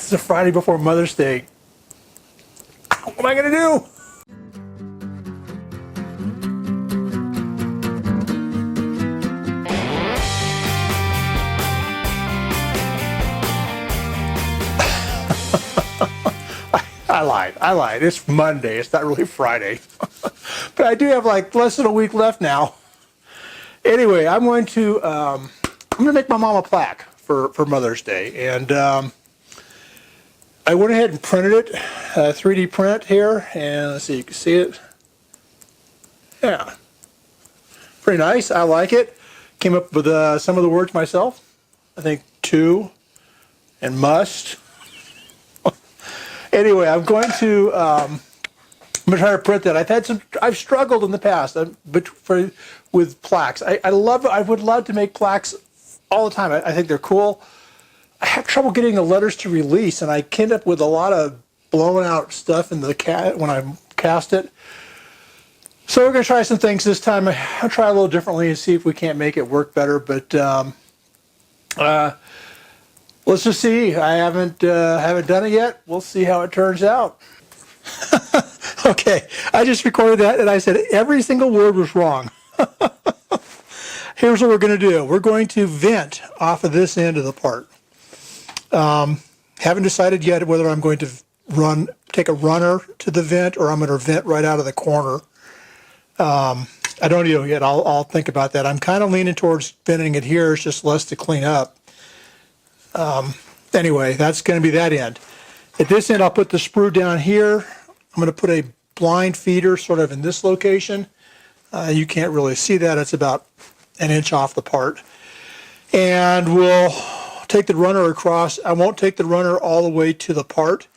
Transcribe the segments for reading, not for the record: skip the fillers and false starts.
It's the Friday before Mother's Day. What am I going to do? I lied. It's Monday. It's not really Friday. But I do have like less than a week left now. Anyway, I'm going to make my mom a plaque for Mother's Day. And I went ahead and printed it, 3D print here. And let's see, you can see it. Yeah. Pretty nice. I like it. Came up with some of the words myself. I think to and must. Anyway, I'm going to try to print that. I've struggled in the past with plaques. I would love to make plaques all the time. I think they're cool. I have trouble getting the letters to release, and I end up with a lot of blown out stuff in the when I cast it. So we're going to try some things this time. I'll try a little differently and see if we can't make it work better. But let's just see. I haven't done it yet. We'll see how it turns out. Okay, I just recorded that, and I said every single word was wrong. Here's what we're going to do. We're going to vent off of this end of the part. Haven't decided yet whether I'm going to take a runner to the vent or I'm going to vent right out of the corner. I don't know yet. I'll think about that. I'm kind of leaning towards venting it here. It's just less to clean up. Anyway, that's going to be that end. At this end, I'll put the sprue down here. I'm going to put a blind feeder sort of in this location. You can't really see that. It's about an inch off the part. And we'll take the runner across. I won't take the runner all the way to the part.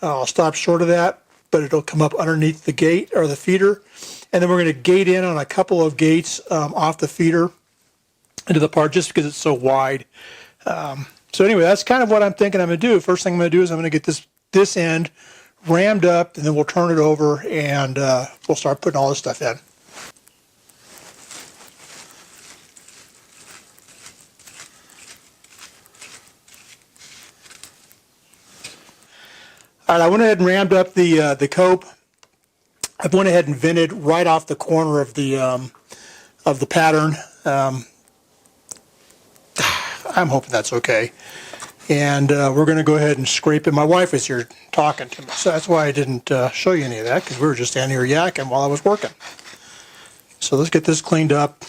I'll stop short of that, but it'll come up underneath the gate or the feeder. And then we're going to gate in on a couple of gates off the feeder into the part just because it's so wide. So anyway, that's kind of what I'm thinking I'm going to do. First thing I'm going to do is I'm going to get this end rammed up, and then we'll turn it over, and we'll start putting all this stuff in. All right, I went ahead and rammed up the cope. I went ahead and vented right off the corner of the pattern. I'm hoping that's okay. And we're going to go ahead and scrape it. My wife is here talking to me, so that's why I didn't show you any of that, because we were just standing here yakking while I was working. So let's get this cleaned up.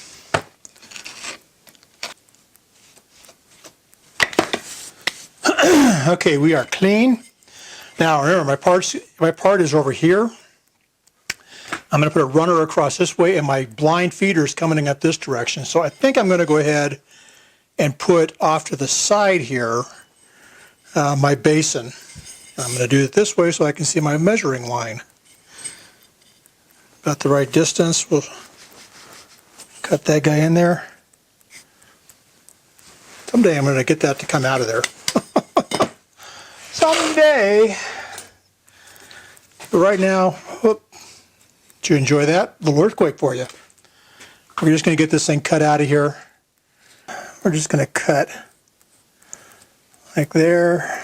Okay, we are clean. Now remember, my part is over here. I'm going to put a runner across this way, and my blind feeder is coming up this direction. So I think I'm going to go ahead and put off to the side here my basin. I'm going to do it this way so I can see my measuring line. About the right distance. We'll cut that guy in there. Someday I'm going to get that to come out of there. Someday. But right now, whoop, did you enjoy that? A little earthquake for you. We're just going to get this thing cut out of here. We're just going to cut like there.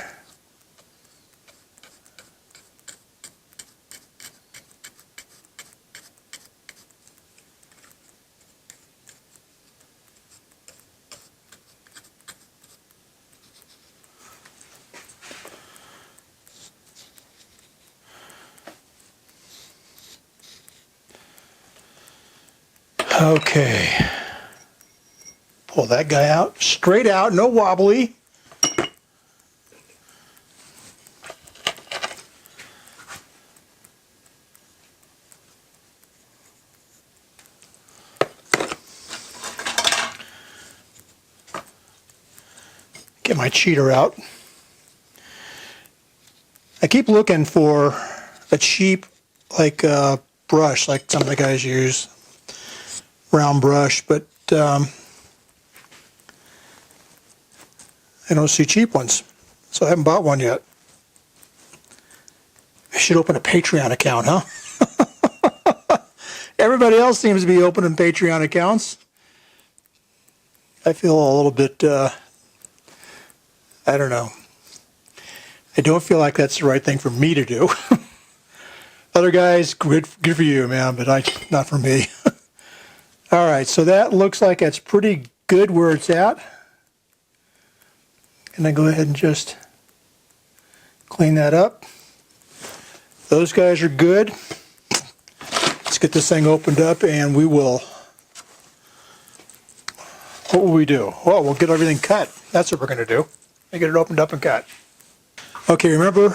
Okay. Pull that guy out, straight out, no wobbly. Get my cheater out. I keep looking for a cheap, like brush, like some of the guys use, round brush, but I don't see cheap ones, so I haven't bought one yet. I should open a Patreon account, huh? Everybody else seems to be opening Patreon accounts. I feel a little bit, I don't know. I don't feel like that's the right thing for me to do. Other guys, good for you, man, but not for me. All right, so that looks like it's pretty good where it's at. And then go ahead and just clean that up. Those guys are good. Let's get this thing opened up and we will, what will we do? Well, we'll get everything cut. That's what we're going to do. Get it opened up and cut. Okay, remember,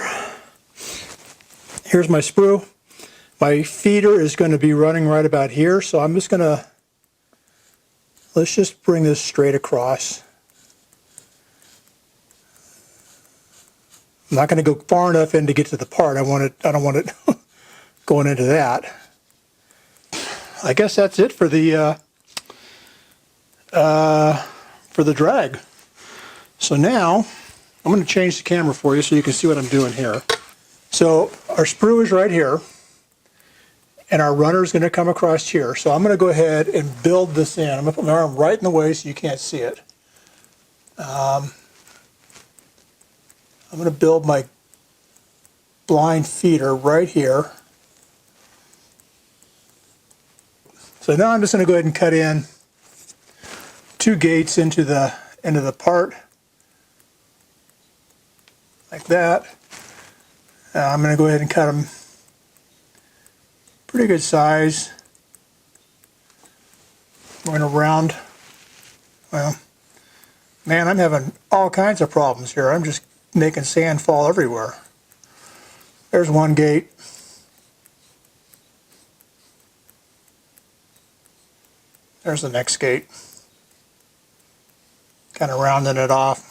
here's my sprue. My feeder is going to be running right about here, so I'm just going to, let's just bring this straight across. I'm not going to go far enough in to get to the part. I don't want it going into that. I guess that's it for the drag. So now I'm going to change the camera for you so you can see what I'm doing here. So our sprue is right here, and our runner is going to come across here. So I'm going to go ahead and build this in. I'm going to put my arm right in the way so you can't see it. I'm going to build my blind feeder right here. So now I'm just going to go ahead and cut in 2 gates into the part, like that. I'm going to go ahead and cut them pretty good size. Going around. Well, man, I'm having all kinds of problems here. I'm just making sand fall everywhere. There's one gate. There's the next gate. Kind of rounding it off.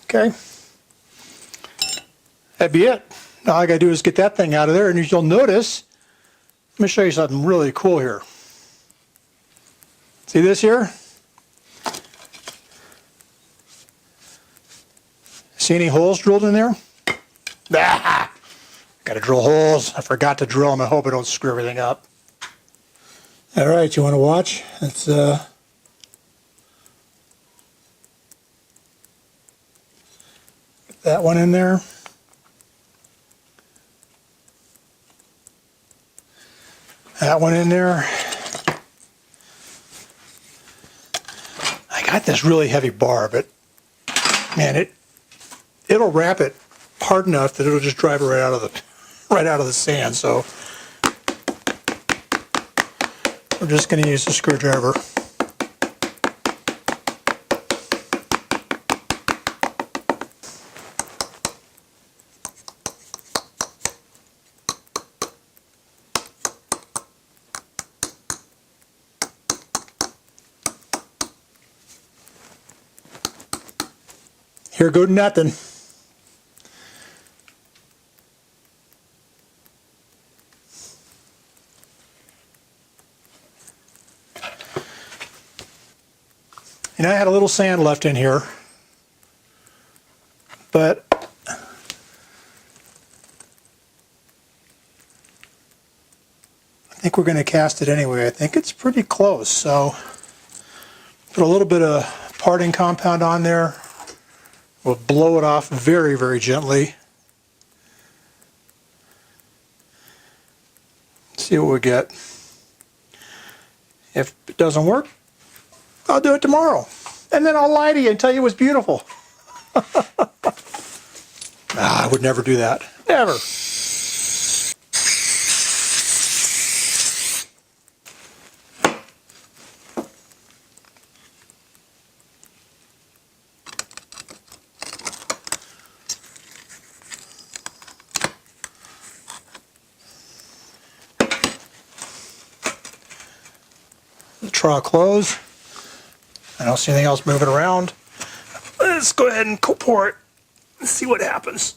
Okay. That'd be it. Now all I gotta do is get that thing out of there, and as you'll notice, let me show you something really cool here. See this here? See any holes drilled in there? Ah! Gotta drill holes. I forgot to drill them. I hope I don't screw everything up. All right, you want to watch? Let's get that one in there. That one in there. I got this really heavy bar, but man, it'll wrap it hard enough that it'll just drive it right out of the sand. So we're just going to use the screwdriver. Here go nothing. You know, I had a little sand left in here, but I think we're going to cast it anyway. I think it's pretty close, so put a little bit of parting compound on there. We'll blow it off very, very gently. See what we get. If it doesn't work, I'll do it tomorrow. And then I'll lie to you and tell you it was beautiful. I would never do that. Never. The trawl close. I don't see anything else moving around. Let's go ahead and pour it and see what happens.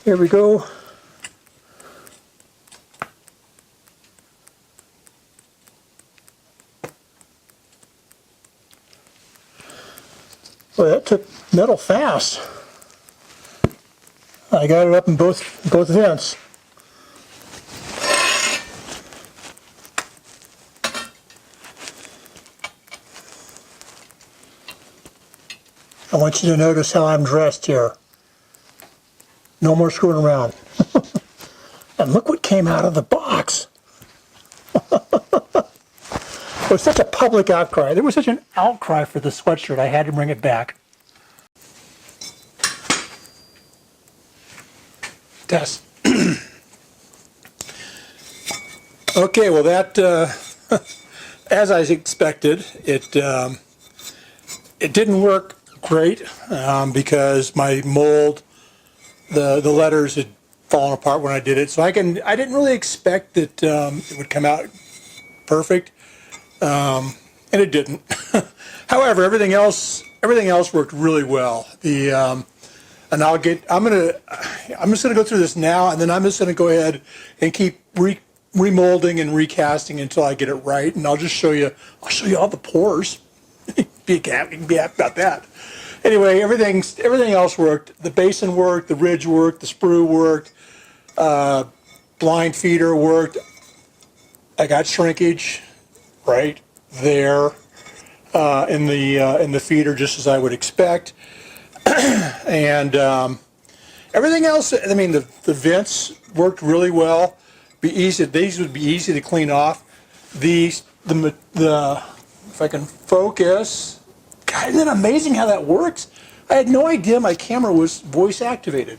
Here we go. Well, that took metal fast. I got it up in both vents. I want you to notice how I'm dressed here. No more screwing around. And look what came out of the box. It was such a public outcry. There was such an outcry for the sweatshirt, I had to bring it back. Test. Okay, well that, as I expected, it didn't work great because my mold, the letters had fallen apart when I did it. So I didn't really expect that it would come out perfect, and it didn't. However, everything else worked really well. And I'm just gonna go through this now, and then I'm just gonna go ahead and keep remolding and recasting until I get it right. And I'll show you all the pores. Be happy about that. Anyway, everything else worked. The basin worked, the ridge worked, the sprue worked, blind feeder worked. I got shrinkage right there in the feeder, just as I would expect. And everything else, I mean, the vents worked really well. These would be easy to clean off. If I can focus, God, isn't it amazing how that works? I had no idea my camera was voice activated.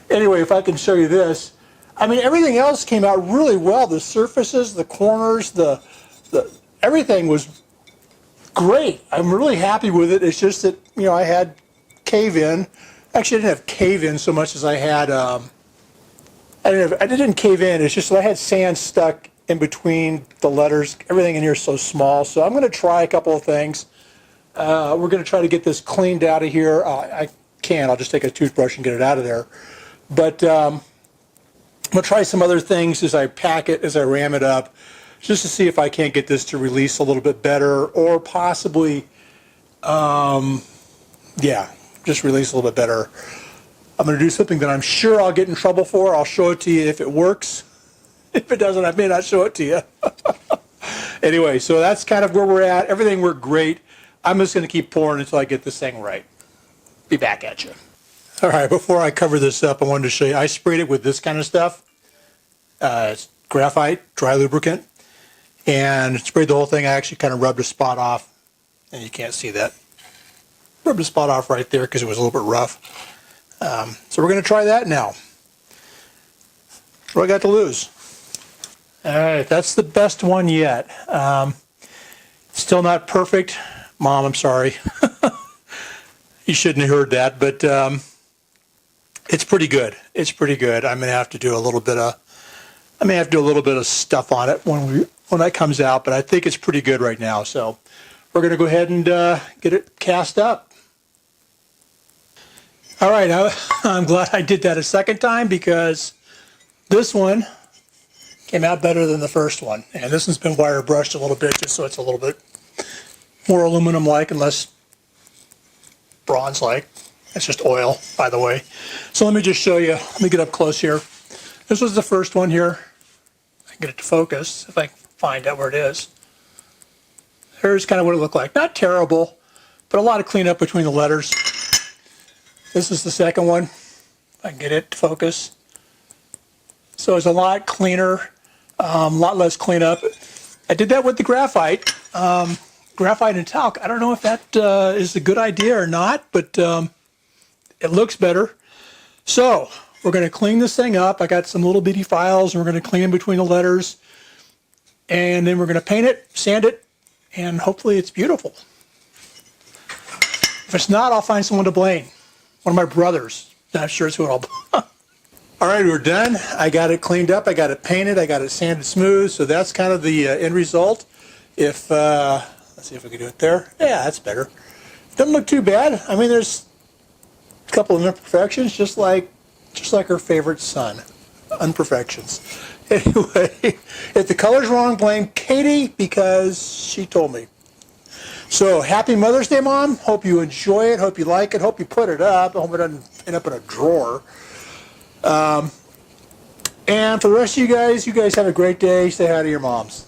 Anyway, if I can show you this, I mean, everything else came out really well. The surfaces, the corners, the everything was great. I'm really happy with it. It's just that, you know, I had cave-in. Actually, I didn't have cave-in so much as I had, I didn't cave in. It's just that I had sand stuck in between the letters. Everything in here is so small. So I'm going to try a couple of things. We're going to try to get this cleaned out of here. I can. I'll just take a toothbrush and get it out of there. But I'm going to try some other things as I pack it, as I ram it up, just to see if I can't get this to release a little bit better, or possibly, yeah, just release a little bit better. I'm going to do something that I'm sure I'll get in trouble for. I'll show it to you if it works. If it doesn't, I may not show it to you. Anyway, so that's kind of where we're at. Everything worked great. I'm just going to keep pouring until I get this thing right. Be back at you. All right, before I cover this up, I wanted to show you, I sprayed it with this kind of stuff. It's graphite, dry lubricant, and sprayed the whole thing. I actually kind of rubbed a spot off, and you can't see that. Rubbed a spot off right there because it was a little bit rough. So we're going to try that now. What do I got to lose? All right, that's the best one yet. Still not perfect. Mom, I'm sorry. You shouldn't have heard that, but it's pretty good. It's pretty good. I'm going to have to do a little bit of, stuff on it when that comes out, but I think it's pretty good right now. So we're going to go ahead and get it cast up. All right, I'm glad I did that a second time, because this one came out better than the first one. And this one's been wire brushed a little bit, just so it's a little bit more aluminum-like and less bronze-like. It's just oil, by the way. So let me just show you. Let me get up close here. This was the first one here. I can get it to focus if I can find out where it is. Here's kind of what it looked like. Not terrible, but a lot of cleanup between the letters. This is the second one. If I can get it to focus. So it's a lot cleaner, a lot less cleanup. I did that with the graphite. Graphite and talc. I don't know if that is a good idea or not, but it looks better. So we're going to clean this thing up. I got some little bitty files, and we're going to clean in between the letters. And then we're going to paint it, sand it, and hopefully it's beautiful. If it's not, I'll find someone to blame. One of my brothers. Not sure it's who I'll All right, we're done. I got it cleaned up. I got it painted. I got it sanded smooth. So that's kind of the end result. If let's see if we can do it there. Yeah, that's better. Doesn't look too bad. I mean, there's a couple of imperfections, just like her favorite son. Imperfections. Anyway, if the color's wrong, blame Katie, because she told me. So happy Mother's Day, Mom. Hope you enjoy it. Hope you like it. Hope you put it up. I hope it doesn't end up in a drawer. And for the rest of you guys have a great day. Say hi to your moms.